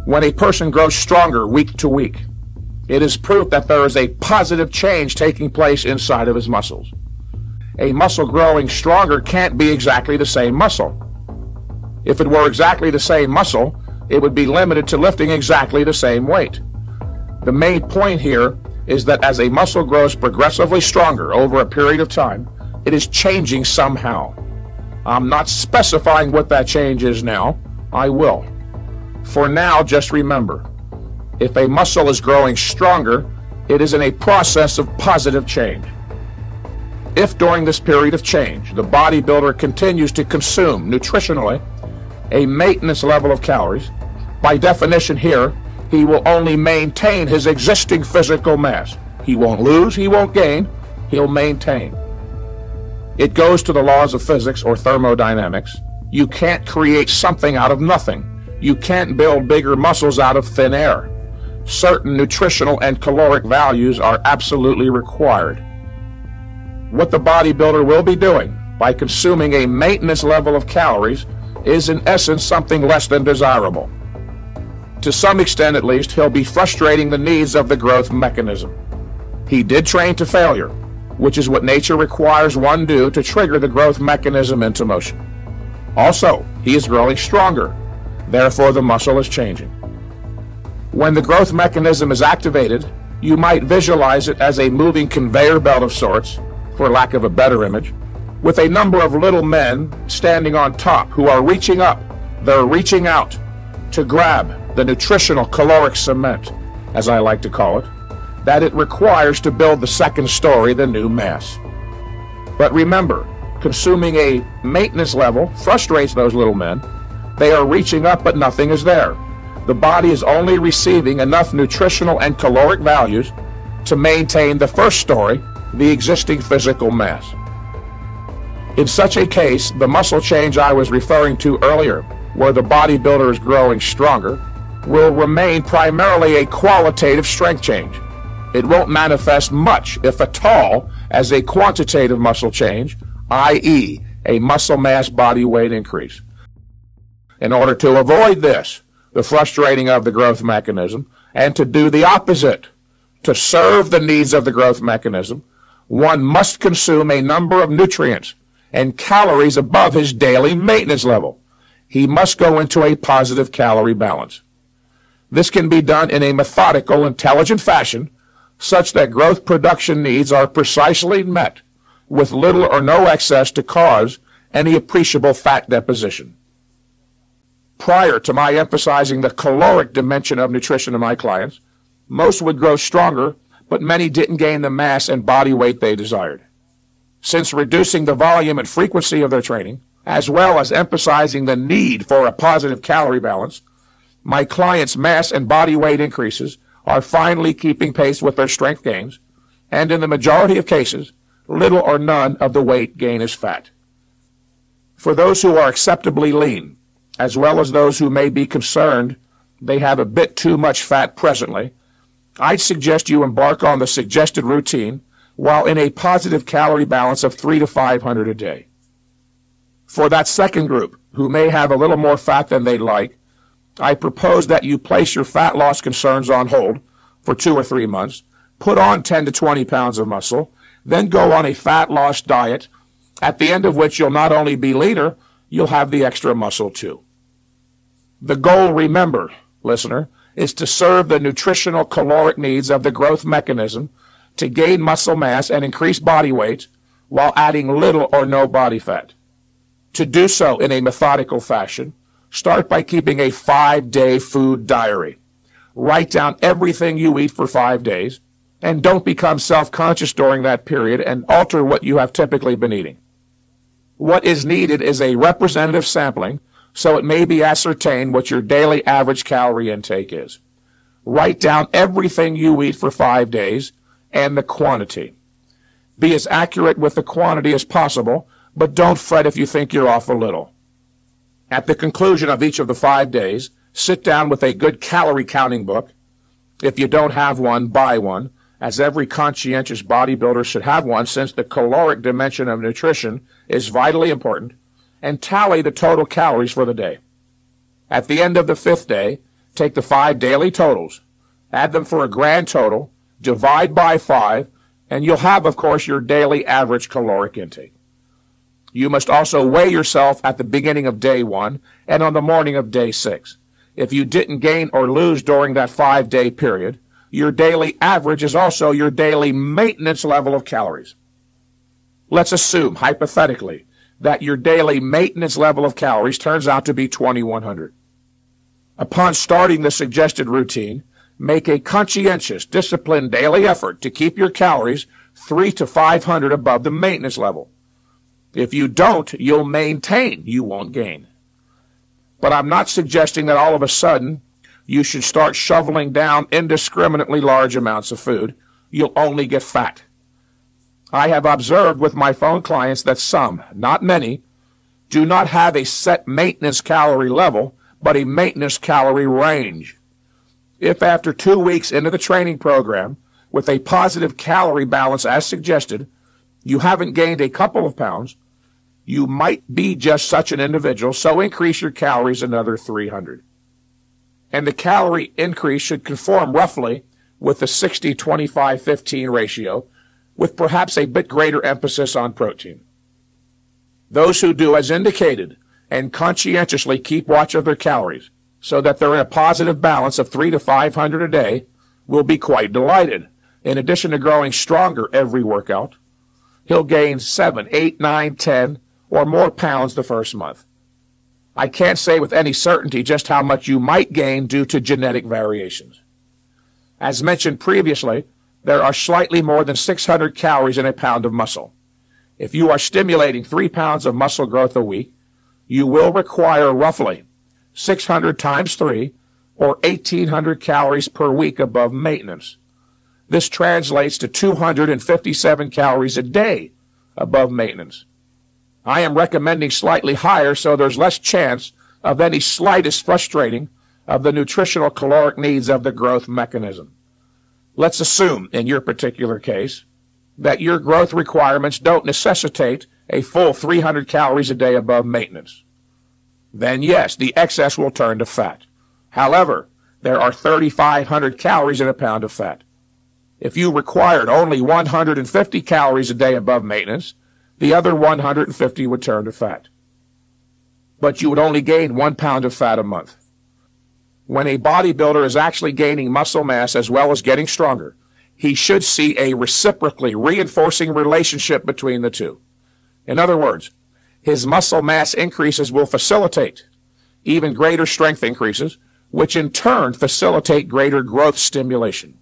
When a person grows stronger week to week, it is proof that there is a positive change taking place inside of his muscles. A muscle growing stronger can't be exactly the same muscle. If it were exactly the same muscle, it would be limited to lifting exactly the same weight. The main point here is that as a muscle grows progressively stronger over a period of time, it is changing somehow. I'm not specifying what that change is now. I will. For now, just remember, if a muscle is growing stronger, it is in a process of positive change. If during this period of change, the bodybuilder continues to consume nutritionally a maintenance level of calories, by definition here, he will only maintain his existing physical mass. He won't lose, he won't gain, he'll maintain. It goes to the laws of physics or thermodynamics. You can't create something out of nothing. You can't build bigger muscles out of thin air. Certain nutritional and caloric values are absolutely required. What the bodybuilder will be doing by consuming a maintenance level of calories is in essence something less than desirable. To some extent at least, he'll be frustrating the needs of the growth mechanism. He did train to failure, which is what nature requires one do to trigger the growth mechanism into motion. Also, he is growing stronger, therefore the muscle is changing. When the growth mechanism is activated, you might visualize it as a moving conveyor belt of sorts, for lack of a better image, with a number of little men standing on top who are reaching up, they're reaching out to grab the nutritional caloric cement, as I like to call it, that it requires to build the second story, the new mass. But remember, consuming a maintenance level frustrates those little men. They are reaching up, but nothing is there. The body is only receiving enough nutritional and caloric values to maintain the first story, the existing physical mass. In such a case, the muscle change I was referring to earlier, where the bodybuilder is growing stronger, will remain primarily a qualitative strength change. It won't manifest much, if at all, as a quantitative muscle change, i.e., a muscle mass body weight increase. In order to avoid this, the frustrating of the growth mechanism, and to do the opposite, to serve the needs of the growth mechanism, one must consume a number of nutrients and calories above his daily maintenance level. He must go into a positive calorie balance. This can be done in a methodical, intelligent fashion, such that growth production needs are precisely met, with little or no excess to cause any appreciable fat deposition. Prior to my emphasizing the caloric dimension of nutrition in my clients, most would grow stronger, but many didn't gain the mass and body weight they desired. Since reducing the volume and frequency of their training, as well as emphasizing the need for a positive calorie balance, my clients' mass and body weight increases are finally keeping pace with their strength gains, and in the majority of cases, little or none of the weight gain is fat. For those who are acceptably lean, as well as those who may be concerned they have a bit too much fat presently, I'd suggest you embark on the suggested routine while in a positive calorie balance of 300 to 500 a day. For that second group, who may have a little more fat than they'd like, I propose that you place your fat loss concerns on hold for 2 or 3 months, put on 10 to 20 pounds of muscle, then go on a fat loss diet, at the end of which you'll not only be leaner, you'll have the extra muscle too. The goal, remember, listener, is to serve the nutritional caloric needs of the growth mechanism to gain muscle mass and increase body weight while adding little or no body fat. To do so in a methodical fashion, start by keeping a 5-day food diary. Write down everything you eat for 5 days, and don't become self-conscious during that period and alter what you have typically been eating. What is needed is a representative sampling so it may be ascertained what your daily average calorie intake is. Write down everything you eat for 5 days and the quantity. Be as accurate with the quantity as possible, but don't fret if you think you're off a little. At the conclusion of each of the 5 days, sit down with a good calorie counting book. If you don't have one, buy one, as every conscientious bodybuilder should have one, since the caloric dimension of nutrition is vitally important, and tally the total calories for the day. At the end of the 5th day, take the 5 daily totals, add them for a grand total, divide by 5, and you'll have, of course, your daily average caloric intake. You must also weigh yourself at the beginning of day 1 and on the morning of day 6. If you didn't gain or lose during that 5-day period, your daily average is also your daily maintenance level of calories. Let's assume, hypothetically, that your daily maintenance level of calories turns out to be 2,100. Upon starting the suggested routine, make a conscientious, disciplined daily effort to keep your calories 300 to 500 above the maintenance level. If you don't, you'll maintain, you won't gain. But I'm not suggesting that all of a sudden you should start shoveling down indiscriminately large amounts of food. You'll only get fat. I have observed with my phone clients that some, not many, do not have a set maintenance calorie level, but a maintenance calorie range. If after 2 weeks into the training program, with a positive calorie balance as suggested, you haven't gained a couple of pounds, you might be just such an individual, so increase your calories another 300. And the calorie increase should conform roughly with the 60-25-15 ratio, with perhaps a bit greater emphasis on protein. Those who do as indicated and conscientiously keep watch of their calories so that they're in a positive balance of 300 to 500 a day will be quite delighted. In addition to growing stronger every workout, he'll gain 7, 8, 9, 10 or more pounds the first month. I can't say with any certainty just how much you might gain due to genetic variations. As mentioned previously, there are slightly more than 600 calories in a pound of muscle. If you are stimulating 3 pounds of muscle growth a week, you will require roughly 600 times 3, or 1,800 calories per week above maintenance. This translates to 257 calories a day above maintenance. I am recommending slightly higher so there's less chance of any slightest frustrating of the nutritional caloric needs of the growth mechanism. Let's assume, in your particular case, that your growth requirements don't necessitate a full 300 calories a day above maintenance. Then yes, the excess will turn to fat. However, there are 3,500 calories in a pound of fat. If you required only 150 calories a day above maintenance, the other 150 would turn to fat. But you would only gain 1 pound of fat a month. When a bodybuilder is actually gaining muscle mass as well as getting stronger, he should see a reciprocally reinforcing relationship between the two. In other words, his muscle mass increases will facilitate even greater strength increases, which in turn facilitate greater growth stimulation.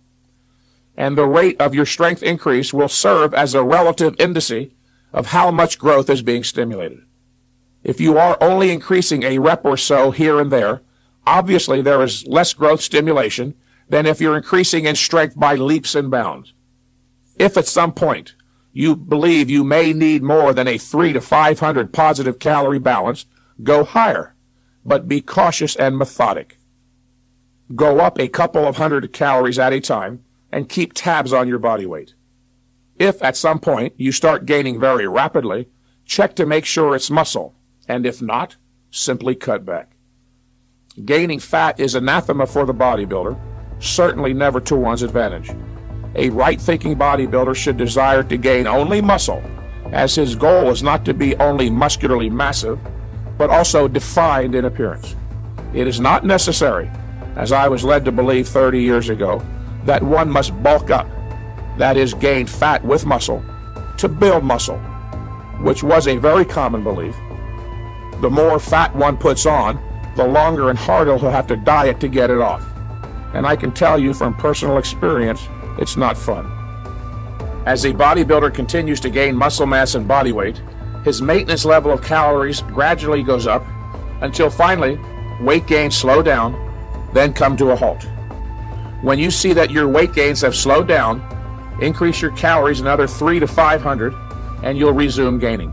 And the rate of your strength increase will serve as a relative indice of how much growth is being stimulated. If you are only increasing a rep or so here and there, obviously there is less growth stimulation than if you're increasing in strength by leaps and bounds. If at some point you believe you may need more than a 300 to 500 positive calorie balance, go higher, but be cautious and methodic. Go up a couple of hundred calories at a time and keep tabs on your body weight. If at some point you start gaining very rapidly, check to make sure it's muscle, and if not, simply cut back. Gaining fat is anathema for the bodybuilder, certainly never to one's advantage. A right-thinking bodybuilder should desire to gain only muscle, as his goal is not to be only muscularly massive, but also defined in appearance. It is not necessary, as I was led to believe 30 years ago, that one must bulk up, that is, gain fat with muscle, to build muscle, which was a very common belief. The more fat one puts on, the longer and harder he'll have to diet to get it off. And I can tell you from personal experience, it's not fun. As a bodybuilder continues to gain muscle mass and body weight, his maintenance level of calories gradually goes up until finally weight gains slow down, then come to a halt. When you see that your weight gains have slowed down, increase your calories another 300 to 500 and you'll resume gaining.